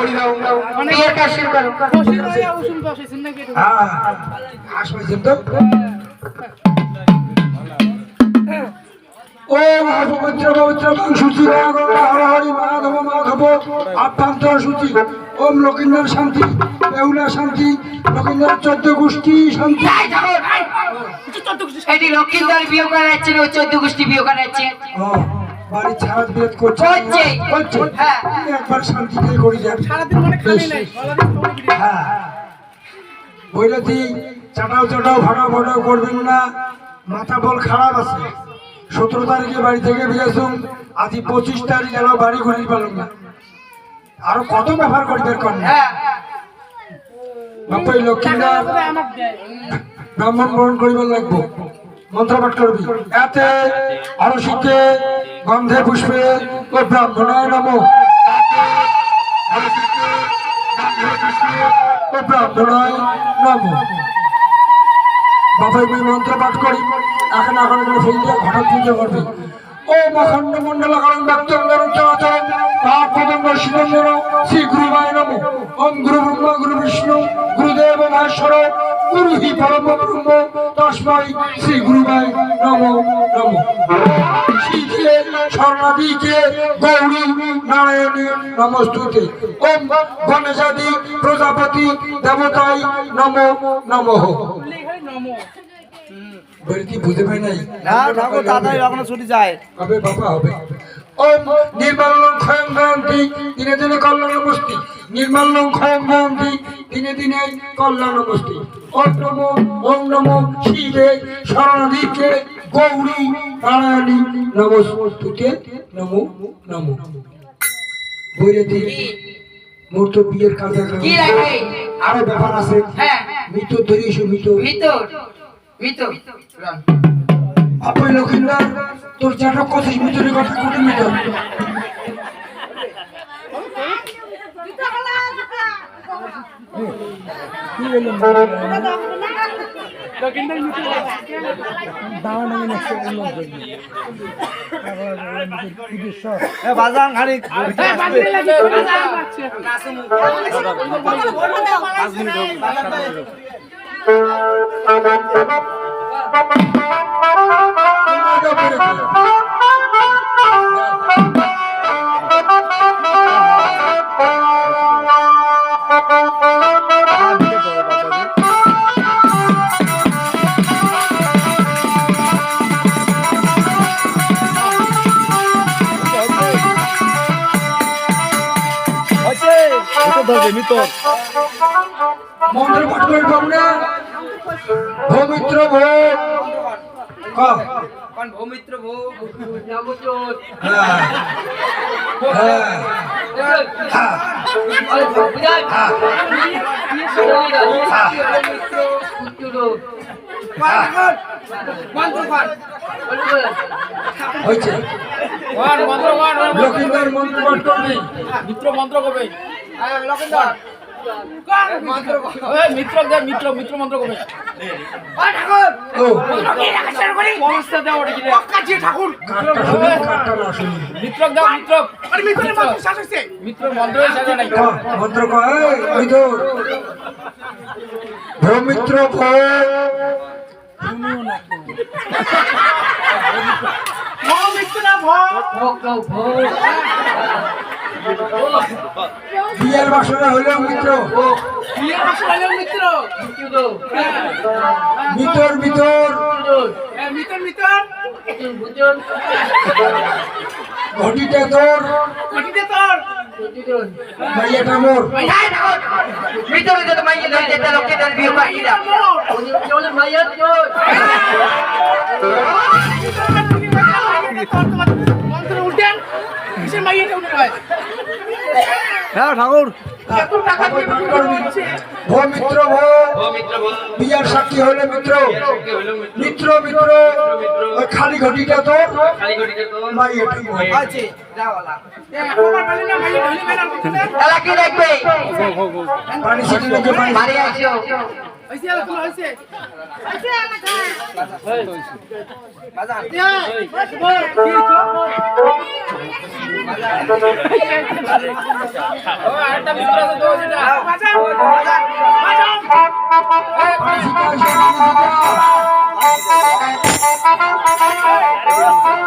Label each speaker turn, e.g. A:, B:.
A: করি দাও বিয়ের কাজ শুরু করো হ্যাঁ আসবে তো ওম পবিত্র পবিত্র সূচি হরি মাধব মাধব আভ্যন্তর সূচি ওম লক্ষিন্দর শান্তি বেহুলা শান্তি লক্ষিন্দর 14 গোষ্ঠী শান্তি
B: এটি লক্ষিন্দর বিয়ে করাচ্ছে না 14 গোষ্ঠী বিয়ে করাচ্ছে
A: বাড়ি ছাড় বিয়ে করছে হ্যাঁ একবার শান্তি দিয়ে করি যান সারাদিন মনে খালি নাই হ্যাঁ বইলাতি চাটাও চাটাও ভাড়াও ভাড়াও করবেন না মাথা বল খারাপ আছে 17 তারিখে বাড়ি থেকে বেরিয়েছুম আজ 25 তারিখ গেল বাড়ি ঘুরি পেলাম না আরো কত ব্যবহার করি বের করেন বাপাই লক্ষ্মীনাথ ব্রাহ্মণ বরণ করিবার লাগবো মন্ত্রপাঠ করবি এতে আরশিকে গন্ধে পুষ্পে ও ব্রাহ্মণায় নমো ও ব্রাহ্মণায় নমো বাপাই মন্ত্রপাঠ করি এখন ফেল দিয়ে ঘটা পুজো করবি ও মখণ্ড মন্ডল কারণ ব্যক্তন্দর চরাচরণ মহাপদঙ্গ শিবন্দর শ্রী গুরুবায় নমো ওম গুরু ব্রহ্মা গুরু বিষ্ণু গুরুদেব মহেশ্বর গুরু হি পরম ব্রহ্ম তস্मै শ্রী গুরুবায় নমো নমো শ্রীকে স্বর্ণাদিকে গৌরী নারায়ণী নমস্তুতে ওম গণেশাদি প্রজাপতি দেবতায় নমো নমঃ বলকি বুঝে পাই নাই
C: না ঠাকুর তাড়াতাড়ি এখনো ছুটি যায়
A: হবে বাবা হবে ওম নির্মলং ক্ষয়ং ভয়ন্তি দিনে দিনে কল্যাণমস্তি নির্মলং ক্ষয়ং ভয়ন্তি দিনে দিনে কল্যাণমস্তি ওম নমো শিবে শরণাধিকে গৌরী নারায়ণী নমস্তুতে নমো নমো বৈরতি মোর তো বিয়ের কাজে
B: কি রাখবে
A: আরো ব্যাপার আছে
B: হ্যাঁ
A: মিত ধরিস মিত আপনি লক্ষিন্দর তোর চাটা কত মিতরের কথা কোটি মিতর
C: বাজান খালি
A: মন্ত্র পাঠ করে না ভৌমিত্র
B: ভৌমিত্র
A: লক্ষিন্দর মন্ত্র পাঠ করবি
C: মিত্র মন্ত্র করবে লক্ষিন্দর মিত্র মিত্র মন্ত্র করবে ঠাকুর মিত্র দাও মিত্র মন্ত্র
A: মন্ত্র ভৌমিত্র বিয়ের বাসনা হইলেও মিত্র ভিতর ঘটিটা তোর মাইয়াটা মোর
B: ভিতরে যত মাইয়া ধরে যেতে লোকে তার বিয়ে পাই না ওই মাইয়া তো
C: মন্ত্র উঠেন কিসের মাইয়াটা উঠে হয় হ্যাঁ ঠাকুর
A: ভৌমিত্র বিয়ার সাক্ষী হলে মিত্র মিত্র খালি ঘটিটা তোর মাইয়াটা
B: আছে যাওয়ালা এলা কি দেখবে
A: পানি ছিটি লোকে
B: বাড়ি আসো
C: হইছে তোমার হইছে হইছে আমাকে
B: বাজান
C: বল কি তো ও আরেকটা মিত্র আছে তো যেটা বাজান বাজান
A: শিখা